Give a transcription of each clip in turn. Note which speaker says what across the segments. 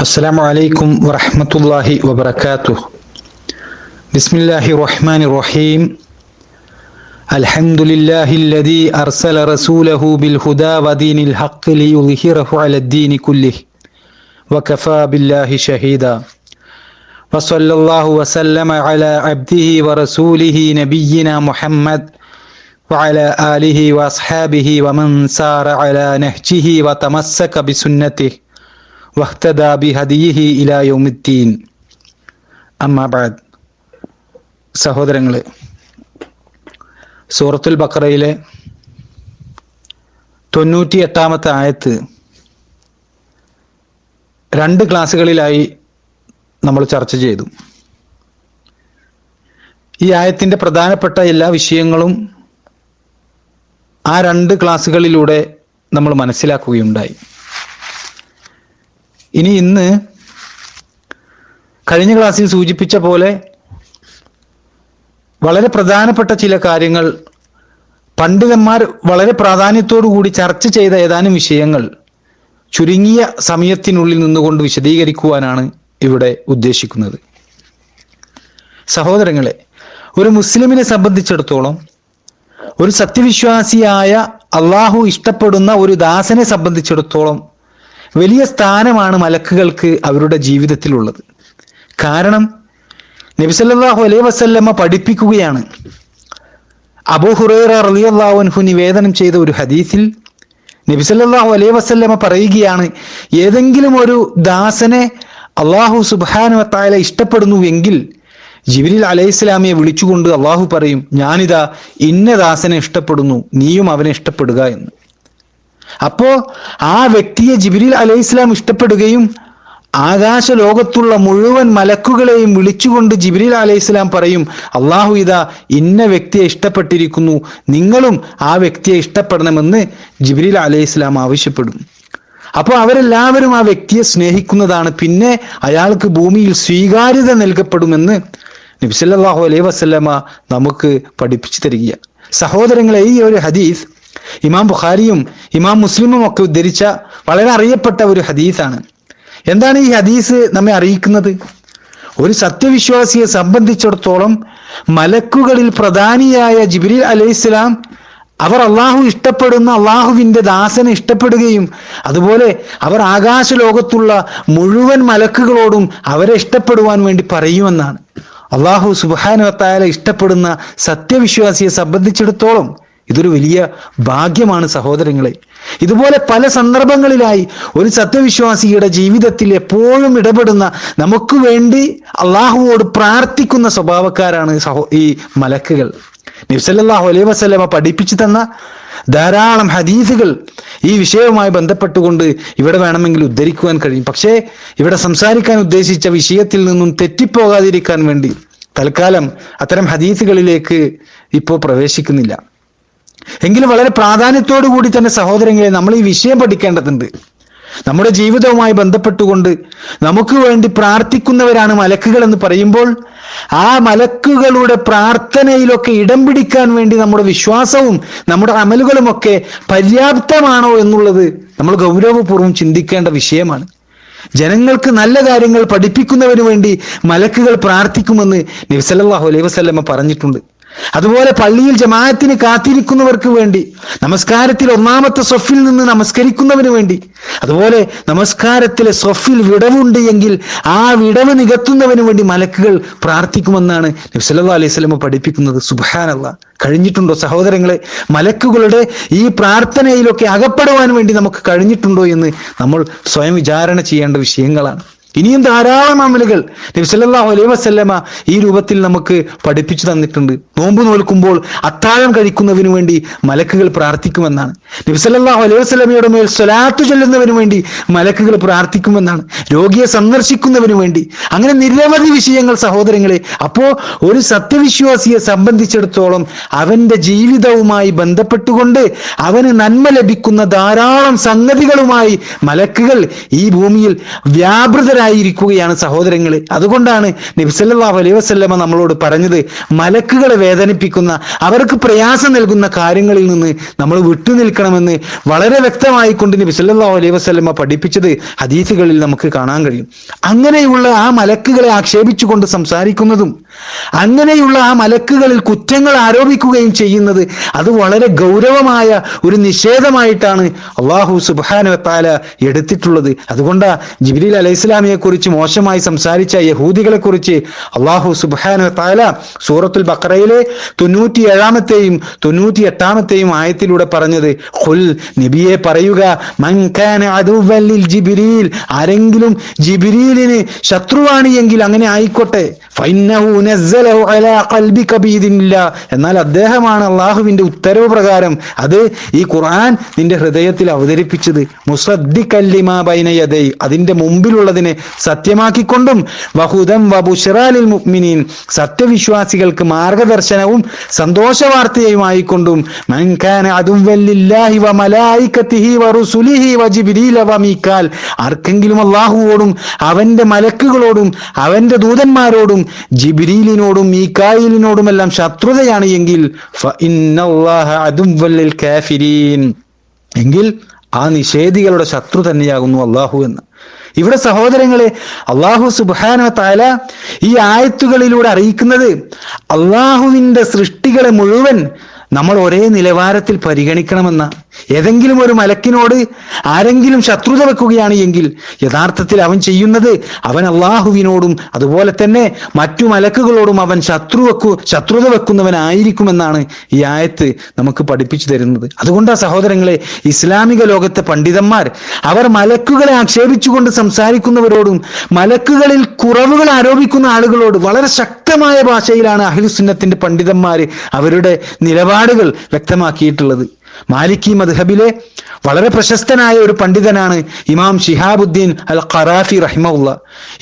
Speaker 1: السلام عليكم ورحمة الله وبركاته. بسم الله الرحمن الرحيم. الحمد لله الذي أرسل رسوله بالهدى ودين الحق ليظهره على الدين كله وكفى بالله شهيدا. وصلى الله وسلم على عبده ورسوله نبينا محمد وعلى آله وأصحابه ومن سار على نهجه وتمسك بسنته വഖ്തദാ ബിഹദിയിഹി ഇലാ യൗമിദ്ദീൻ. അമ്മാ ബഅദ്. സഹോദരങ്ങളെ, സൂറത്തുൽ ബഖറയിലെ 98-ാമത്തെ ആയത്ത് 2 ക്ലാസ്സുകളിലായി നമ്മൾ ചർച്ച ചെയ്തു. ഈ ആയത്തിന്റെ പ്രധാനപ്പെട്ട എല്ലാ വിഷയങ്ങളും ആ 2 ക്ലാസ്സുകളിലൂടെ നമ്മൾ മനസ്സിലാക്കുകയുണ്ടായി. ഇനി ഇന്ന് കഴിഞ്ഞ ക്ലാസ്സിൽ സൂചിപ്പിച്ച പോലെ വളരെ പ്രധാനപ്പെട്ട ചില കാര്യങ്ങൾ പണ്ഡിതന്മാർ വളരെ പ്രാധാന്യത്തോടു കൂടി ചർച്ച ചെയ്ത ഏതാനും വിഷയങ്ങൾ ചുരുങ്ങിയ സമയത്തിനുള്ളിൽ നിന്നുകൊണ്ട് വിശദീകരിക്കുവാനാണ് ഇവിടെ ഉദ്ദേശിക്കുന്നത്. സഹോദരങ്ങളെ, ഒരു മുസ്ലിമിനെ സംബന്ധിച്ചിടത്തോളം, ഒരു സത്യവിശ്വാസിയായ അള്ളാഹു ഇഷ്ടപ്പെടുന്ന ഒരു ദാസനെ സംബന്ധിച്ചിടത്തോളം വലിയ സ്ഥാനമാണ് മലക്കുകൾക്ക് അവരുടെ ജീവിതത്തിലുള്ളത്. കാരണം നബി സല്ലല്ലാഹു അലൈഹി വസല്ലമ പഠിപ്പിക്കുകയാണ്. അബൂ ഹുറൈറ റളിയല്ലാഹു അൻഹു നിവേദനം ചെയ്ത ഒരു ഹദീസിൽ നബി സല്ലല്ലാഹു അലൈഹി വസല്ലമ പറയുകയാണ്, ഏതെങ്കിലും ഒരു ദാസനെ അള്ളാഹു സുബ്ഹാനഹു വ തആല ഇഷ്ടപ്പെടുന്നുവെങ്കിൽ ജിബ്രീൽ അലൈഹിസ്സലാമിയെ വിളിച്ചുകൊണ്ട് അള്ളാഹു പറയും, ഞാനിതാ ഇന്ന ദാസനെ ഇഷ്ടപ്പെടുന്നു, നീയും അവനെ ഇഷ്ടപ്പെടുക എന്ന്. അപ്പോ ആ വ്യക്തിയെ ജിബ്രീൽ അലൈഹിസ്സലാം ഇഷ്ടപ്പെടുകയും ആകാശ ലോകത്തുള്ള മുഴുവൻ മലക്കുകളെയും വിളിച്ചുകൊണ്ട് ജിബ്രീൽ അലൈഹിസ്സലാം പറയും, അള്ളാഹു ഇതാ ഇന്ന വ്യക്തിയെ ഇഷ്ടപ്പെട്ടിരിക്കുന്നു, നിങ്ങളും ആ വ്യക്തിയെ ഇഷ്ടപ്പെടണമെന്ന് ജിബ്രീൽ അലൈഹിസ്സലാം ആവശ്യപ്പെടും. അപ്പോൾ അവരെല്ലാവരും ആ വ്യക്തിയെ സ്നേഹിക്കുന്നതാണ്. പിന്നെ അയാൾക്ക് ഭൂമിയിൽ സ്വീകാര്യത നൽകപ്പെടുമെന്ന് നബി സല്ലല്ലാഹു അലൈഹി വസല്ലമ നമുക്ക് പഠിപ്പിച്ചു തരികയാണ്. സഹോദരങ്ങളെ, ഈ ഒരു ഹദീസ് ഇമാം ബുഖാരിയും ഇമാം മുസ്ലിമും ഒക്കെ ഉദ്ധരിച്ച വളരെ അറിയപ്പെട്ട ഒരു ഹദീസാണ്. എന്താണ് ഈ ഹദീസ് നമ്മെ അറിയിക്കുന്നത്? ഒരു സത്യവിശ്വാസിയെ സംബന്ധിച്ചിടത്തോളം മലക്കുകളിൽ പ്രധാനിയായ ജിബ്രീൽ അലൈഹിസ്സലാം അവർ അള്ളാഹു ഇഷ്ടപ്പെടുന്ന അള്ളാഹുവിൻ്റെ ദാസനെ ഇഷ്ടപ്പെടുകയും അതുപോലെ അവർ ആകാശ ലോകത്തുള്ള മുഴുവൻ മലക്കുകളോടും അവരെ ഇഷ്ടപ്പെടുവാൻ വേണ്ടി പറയുമെന്നാണ്. അള്ളാഹു സുബ്ഹാനഹു വ തആല ഇഷ്ടപ്പെടുന്ന സത്യവിശ്വാസിയെ സംബന്ധിച്ചിടത്തോളം ഇതൊരു വലിയ ഭാഗ്യമാണ് സഹോദരങ്ങളെ. ഇതുപോലെ പല സന്ദർഭങ്ങളിലായി ഒരു സത്യവിശ്വാസിയുടെ ജീവിതത്തിൽ എപ്പോഴും ഇടപെടുന്ന, നമുക്ക് വേണ്ടി അള്ളാഹുവോട് പ്രാർത്ഥിക്കുന്ന സ്വഭാവക്കാരാണ് ഈ മലക്കുകൾ. നബി സല്ലല്ലാഹു അലൈഹി വസല്ലമ പഠിപ്പിച്ചു തന്ന ധാരാളം ഹദീസുകൾ ഈ വിഷയവുമായി ബന്ധപ്പെട്ടുകൊണ്ട് ഇവിടെ വേണമെങ്കിൽ ഉദ്ധരിക്കുവാൻ കഴിയും. പക്ഷേ ഇവിടെ സംസാരിക്കാൻ ഉദ്ദേശിച്ച വിഷയത്തിൽ നിന്നും തെറ്റിപ്പോകാതിരിക്കാൻ വേണ്ടി തൽക്കാലം അത്തരം ഹദീസുകളിലേക്ക് ഇപ്പോൾ പ്രവേശിക്കുന്നില്ല. എങ്കിലും വളരെ പ്രാധാന്യത്തോടു കൂടി തന്നെ സഹോദരങ്ങളെ, നമ്മൾ ഈ വിഷയം പഠിക്കേണ്ടതുണ്ട്. നമ്മുടെ ജീവിതവുമായി ബന്ധപ്പെട്ടുകൊണ്ട് നമുക്ക് വേണ്ടി പ്രാർത്ഥിക്കുന്നവരാണ് മലക്കുകൾ എന്ന് പറയുമ്പോൾ ആ മലക്കുകളുടെ പ്രാർത്ഥനയിലൊക്കെ ഇടം പിടിക്കാൻ വേണ്ടി നമ്മുടെ വിശ്വാസവും നമ്മുടെ അമലുകളുമൊക്കെ പര്യാപ്തമാണോ എന്നുള്ളത് നമ്മൾ ഗൗരവപൂർവ്വം ചിന്തിക്കേണ്ട വിഷയമാണ്. ജനങ്ങൾക്ക് നല്ല കാര്യങ്ങൾ പഠിപ്പിക്കുന്നതിന് വേണ്ടി മലക്കുകൾ പ്രാർത്ഥിക്കുമെന്ന് നബി സല്ലല്ലാഹു അലൈഹി വസല്ലമ പറഞ്ഞിട്ടുണ്ട്. അതുപോലെ പള്ളിയിൽ ജമാഅത്തിന് കാത്തിരിക്കുന്നവർക്ക് വേണ്ടി, നമസ്കാരത്തിൽ ഒന്നാമത്തെ സ്വഫിൽ നിന്ന് നമസ്കരിക്കുന്നവന് വേണ്ടി, അതുപോലെ നമസ്കാരത്തിലെ സ്വഫിൽ വിടവുണ്ട് എങ്കിൽ ആ വിടവ് നികത്തുന്നവന് വേണ്ടി മലക്കുകൾ പ്രാർത്ഥിക്കുമെന്നാണ് നബി സല്ലല്ലാഹു അലൈഹി വസല്ലം പഠിപ്പിക്കുന്നത്. സുബ്ഹാനല്ലാഹ്, കഴിഞ്ഞിട്ടുണ്ടോ സഹോദരങ്ങളെ? മലക്കുകളുടെ ഈ പ്രാർത്ഥനയിലൊക്കെ അകപ്പെടുവാൻ വേണ്ടി നമുക്ക് കഴിഞ്ഞിട്ടുണ്ടോ എന്ന് നമ്മൾ സ്വയം വിചാരണ ചെയ്യേണ്ട വിഷയങ്ങളാണ്. ഇനിയും ധാരാളം അമലുകൾ നബി സല്ലല്ലാഹു അലൈഹി വസല്ലമ ഈ രൂപത്തിൽ നമുക്ക് പഠിപ്പിച്ചു തന്നിട്ടുണ്ട്. നോമ്പ് നോൽക്കുമ്പോൾ അത്താഴം കഴിക്കുന്നതിനു വേണ്ടി മലക്കുകൾ പ്രാർത്ഥിക്കുമെന്നാണ്. നബി സല്ലല്ലാഹു അലൈഹി വസല്ലമയുടെ മേൽ സ്വലാത്ത് ചൊല്ലുന്നതിന് വേണ്ടി മലക്കുകൾ പ്രാർത്ഥിക്കുമെന്നാണ്. രോഗിയെ സന്ദർശിക്കുന്നതിന് വേണ്ടി, അങ്ങനെ നിരവധി വിഷയങ്ങൾ സഹോദരങ്ങളെ. അപ്പോൾ ഒരു സത്യവിശ്വാസിയെ സംബന്ധിച്ചിടത്തോളം അവന്റെ ജീവിതവുമായി ബന്ധപ്പെട്ടുകൊണ്ട് അവന് നന്മ ലഭിക്കുന്ന ധാരാളം സംഗതികളുമായി മലക്കുകൾ ഈ ഭൂമിയിൽ വ്യാപൃതരായി ആയിരിക്കുകയാണ് സഹോദരങ്ങളെ. അതുകൊണ്ടാണ് നബി സല്ലല്ലാഹു അലൈഹി വസല്ലമ നമ്മളോട് പറഞ്ഞത്, മലക്കുകളെ വേദനിപ്പിക്കുന്ന, അവർക്ക് പ്രയാസം നൽകുന്ന കാര്യങ്ങളിൽ നിന്ന് നമ്മൾ വിട്ടുനിൽക്കണമെന്ന് വളരെ വ്യക്തമായിക്കൊണ്ട് നബി സല്ലല്ലാഹു അലൈഹി വസല്ലമ പഠിപ്പിച്ചത് ഹദീസുകളിൽ നമുക്ക് കാണാൻ കഴിയും. അങ്ങനെയുള്ള ആ മലക്കുകളെ ആക്ഷേപിച്ചുകൊണ്ട് സംസാരിക്കുന്നതും അങ്ങനെയുള്ള ആ മലക്കുകളിൽ കുറ്റങ്ങൾ ആരോപിക്കുകയും ചെയ്യുന്നത് അത് വളരെ ഗൗരവമായ ഒരു നിഷേധമായിട്ടാണ് അല്ലാഹു സുബ്ഹാനഹു വ തആല എടുത്തിട്ടുള്ളത്. അതുകൊണ്ടാ ജിബ്രീൽ അലൈഹിസ്സലാമിയെ കുറിച്ച് മോശമായി സംസാരിച്ച യഹൂദികളെ കുറിച്ച് അല്ലാഹു സുബ്ഹാനഹു വ തആല സൂറത്തുൽ ബഖറയിലെ 97-ാമത്തെയും 98-ാമത്തെയും ആയത്തിലൂടെ പറഞ്ഞത്, ഖുൽ നബിയെ പറയുക, മൻ കാന അദുവ്വൻ ലിൽ ജിബ്രീൽ, ആരെങ്കിലും ജിബ്രീലിന് ശത്രുവാണ് എങ്കിൽ അങ്ങനെ ആയിക്കോട്ടെ, ഫഇന്നഹു നസ്സലഹു അലാ ഖൽബിക ബിഇദ്നില്ലാഹ്, എന്നാൽ അദ്ദേഹമാണ് അല്ലാഹുവിന്റെ ഉത്തരവ് പ്രകാരം അത് ഈ ഖുർആൻ നിന്റെ ഹൃദയത്തിൽ അവതരിപ്പിച്ചത്, മുസദ്ദിഖൻ ലിമാ ബൈന യദൈ, അതിന്റെ മുമ്പിലുള്ളതിനെ സത്യമാക്കിക്കൊണ്ടും, വഹുദൻ വബുശ്റാ ലിൽ മുഅ്മിനീൻ, സത്യവിശ്വാസികൾക്ക് മാർഗദർശനവും സന്തോഷവാർത്തയുമായിക്കൊണ്ടും, മൻ കാന അദുവ്വൻ ലില്ലാഹി വ മലായികതിഹി വ റുസുലിഹി വ ജിബ്രീല വ മീകാൽ, ആർക്കെങ്കിലും അല്ലാഹുവോടും അവന്റെ മലക്കുകളോടും അവന്റെ ദൂതന്മാരോടും ജിബ്രീലിനോടും മീകായിലിനോടുമെല്ലാം ശത്രുതയാണ് എങ്കിൽ ഫഇന്നല്ലാഹ അദുവ്വൻ ലിൽ കാഫിരീൻ, എങ്കിൽ ആ നിഷേധികളുടെ ശത്രു തന്നെയാകുന്നു അല്ലാഹു എന്ന്. ഇവിടെ സഹോദരങ്ങളെ, അല്ലാഹു സുബ്ഹാനഹു വ തആല ഈ ആയത്തുകളിലൂടെ അറിയിക്കുന്നത് അല്ലാഹുവിന്റെ സൃഷ്ടികളെ മുഴുവൻ നമ്മൾ ഒരേ നിലവാരത്തിൽ പരിഗണിക്കണമെന്ന. ഏതെങ്കിലും ഒരു മലക്കിനോട് ആരെങ്കിലും ശത്രുത വെക്കുകയാണ് എങ്കിൽ യഥാർത്ഥത്തിൽ അവൻ ചെയ്യുന്നത് അവൻ അള്ളാഹുവിനോടും അതുപോലെ തന്നെ മറ്റു മലക്കുകളോടും അവൻ ശത്രുത വെക്കുന്നവനായിരിക്കുമെന്നാണ് ഈ ആയത്ത് നമുക്ക് പഠിപ്പിച്ചു തരുന്നത്. അതുകൊണ്ടാണ് സഹോദരങ്ങളെ, ഇസ്ലാമിക ലോകത്തെ പണ്ഡിതന്മാർ അവർ മലക്കുകളെ ആക്ഷേപിച്ചുകൊണ്ട് സംസാരിക്കുന്നവരോടും മലക്കുകളിൽ കുറവുകൾ ആരോപിക്കുന്ന ആളുകളോട് വളരെ ശക്തമായ ഭാഷയിലാണ് അഹ്ലുസുന്നത്തിന്റെ പണ്ഡിതന്മാർ അവരുടെ നിലപാടുകൾ വ്യക്തമാക്കിയിട്ടുള്ളത്. മാലിക്കി മദ്ഹബിലെ വളരെ പ്രശസ്തനായ ഒരു പണ്ഡിതനാണ് ഇമാം ശിഹാബുദ്ദീൻ അൽ ഖറാഫി റഹിമഹുല്ല.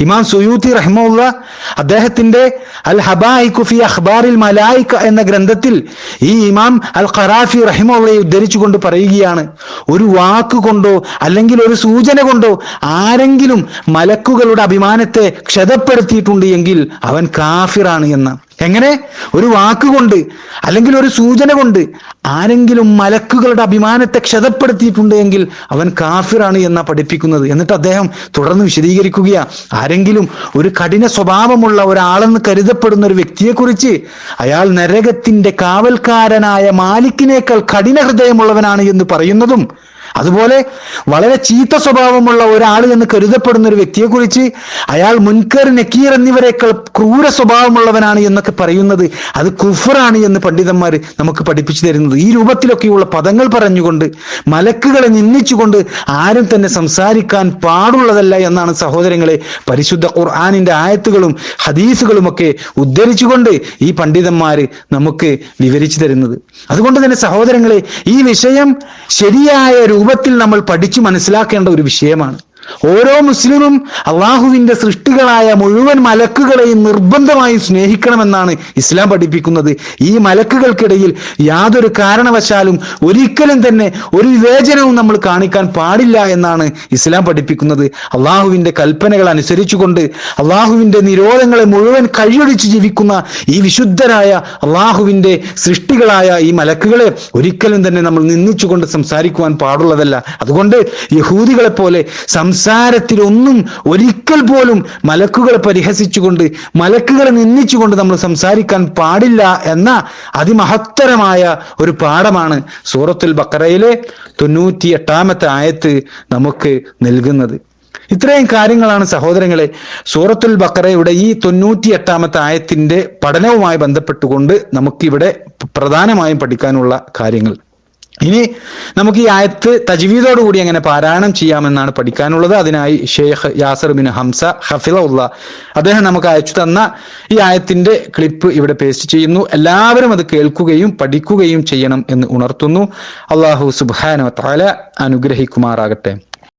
Speaker 1: ഇമാം സുയൂത്തി റഹിമഹുല്ല അദ്ദേഹത്തിന്റെ അൽ ഹബായിഖു ഫി അഖ്ബാറിൽ മലായിക എന്ന ഗ്രന്ഥത്തിൽ ഈ ഇമാം അൽ ഖറാഫി റഹിമഹുല്ലയെ ഉദ്ധരിച്ചുകൊണ്ട് പറയുകയാണ്, ഒരു വാക്കുകൊണ്ടോ അല്ലെങ്കിൽ ഒരു സൂചന കൊണ്ടോ ആരെങ്കിലും മലക്കുകളുടെ അഭിമാനത്തെ ക്ഷതപ്പെടുത്തിയിട്ടുണ്ട് എങ്കിൽ അവൻ കാഫിറാണ് എന്ന. എങ്ങനെ? ഒരു വാക്കുകൊണ്ട് അല്ലെങ്കിൽ ഒരു സൂചന കൊണ്ട് ആരെങ്കിലും മലക്കുകളുടെ അഭിമാനത്തെ ക്ഷതപ്പെടുത്തിയിട്ടുണ്ട് എങ്കിൽ അവൻ കാഫിറാണ് എന്നാ പഠിപ്പിക്കുന്നത്. എന്നിട്ട് അദ്ദേഹം തുടർന്ന് വിശദീകരിക്കുകയാ, ആരെങ്കിലും ഒരു കഠിന സ്വഭാവമുള്ള ഒരാളെന്ന് കരുതപ്പെടുന്ന ഒരു വ്യക്തിയെക്കുറിച്ച് അയാൾ നരകത്തിന്റെ കാവൽക്കാരനായ മാലിക്കിനേക്കാൾ കഠിന ഹൃദയമുള്ളവനാണ് എന്ന് പറയുന്നതും, അതുപോലെ വളരെ ചീത്ത സ്വഭാവമുള്ള ഒരാൾ എന്ന് കരുതപ്പെടുന്ന ഒരു വ്യക്തിയെക്കുറിച്ച് അയാൾ മുൻകർ നക്കീർ എന്നിവരെക്കാൾ ക്രൂര സ്വഭാവമുള്ളവനാണ് എന്നൊക്കെ പറയുന്നത് അത് കുഫറാണ് എന്ന് പണ്ഡിതന്മാർ നമുക്ക് പഠിപ്പിച്ചു തരുന്നത്. ഈ രൂപത്തിലൊക്കെയുള്ള പദങ്ങൾ പറഞ്ഞുകൊണ്ട് മലക്കുകളെ നിന്ദിച്ചുകൊണ്ട് ആരും തന്നെ സംസാരിക്കാൻ പാടുള്ളതല്ല എന്നാണ് സഹോദരങ്ങളെ പരിശുദ്ധ ഖുർആനിന്റെ ആയത്തുകളും ഹദീസുകളുമൊക്കെ ഉദ്ധരിച്ചുകൊണ്ട് ഈ പണ്ഡിതന്മാർ നമുക്ക് വിവരിച്ചു തരുന്നത്. അതുകൊണ്ട് തന്നെ സഹോദരങ്ങളെ, ഈ വിഷയം ശരിയായ രൂപത്തിൽ നമ്മൾ പഠിച്ചു മനസ്സിലാക്കേണ്ട ഒരു വിഷയമാണ്. ഓരോ മുസ്ലിമും അള്ളാഹുവിന്റെ സൃഷ്ടികളായ മുഴുവൻ മലക്കുകളെയും നിർബന്ധമായും സ്നേഹിക്കണമെന്നാണ് ഇസ്ലാം പഠിപ്പിക്കുന്നത്. ഈ മലക്കുകൾക്കിടയിൽ യാതൊരു കാരണവശാലും ഒരിക്കലും തന്നെ ഒരു വിവേചനവും നമ്മൾ കാണിക്കാൻ പാടില്ല എന്നാണ് ഇസ്ലാം പഠിപ്പിക്കുന്നത്. അള്ളാഹുവിന്റെ കൽപ്പനകൾ അനുസരിച്ചുകൊണ്ട് അള്ളാഹുവിന്റെ നിരോധങ്ങളെ മുഴുവൻ കഴിയൊഴിച്ച് ജീവിക്കുന്ന ഈ വിശുദ്ധരായ അള്ളാഹുവിന്റെ സൃഷ്ടികളായ ഈ മലക്കുകളെ ഒരിക്കലും തന്നെ നമ്മൾ നിന്ദിച്ചുകൊണ്ട് സംസാരിക്കുവാൻ പാടുള്ളതല്ല. അതുകൊണ്ട് യഹൂദികളെ പോലെ സംസാരത്തിലൊന്നും ഒരിക്കൽ പോലും മലക്കുകളെ പരിഹസിച്ചുകൊണ്ട് മലക്കുകളെ നിന്ദിച്ചുകൊണ്ട് നമ്മൾ സംസാരിക്കാൻ പാടില്ല എന്ന അതിമഹത്തരമായ ഒരു പാഠമാണ് സൂറത്തുൽ ബഖറയിലെ 98-ാമത്തെ ആയത്ത് നമുക്ക് നൽകുന്നത്. ഇത്രയും കാര്യങ്ങളാണ് സഹോദരങ്ങളെ സൂറത്തുൽ ബഖറയുടെ ഈ 98-ാമത്തെ ആയത്തിന്റെ പഠനവുമായി ബന്ധപ്പെട്ടുകൊണ്ട് നമുക്കിവിടെ പ്രധാനമായും പഠിക്കാനുള്ള കാര്യങ്ങൾ. ഇനി നമുക്ക് ഈ ആയത്ത് തജ്വീദോടുകൂടി എങ്ങനെ പാരായണം ചെയ്യാമെന്നാണ് പഠിക്കാനുള്ളത്. അതിനായി ഷെയ്ഖ് യാസർ ബിൻ ഹംസ ഹഫിളഹുല്ലാ അദ്ദേഹം നമുക്ക് അയച്ചു തന്ന ഈ ആയത്തിന്റെ ക്ലിപ്പ് ഇവിടെ പേസ്റ്റ് ചെയ്യുന്നു. എല്ലാവരും അത് കേൾക്കുകയും പഠിക്കുകയും ചെയ്യണം എന്ന് ഉണർത്തുന്നു. അല്ലാഹു സുബ്ഹാനഹു വ തആല അനുഗ്രഹിക്കുമാറാകട്ടെ.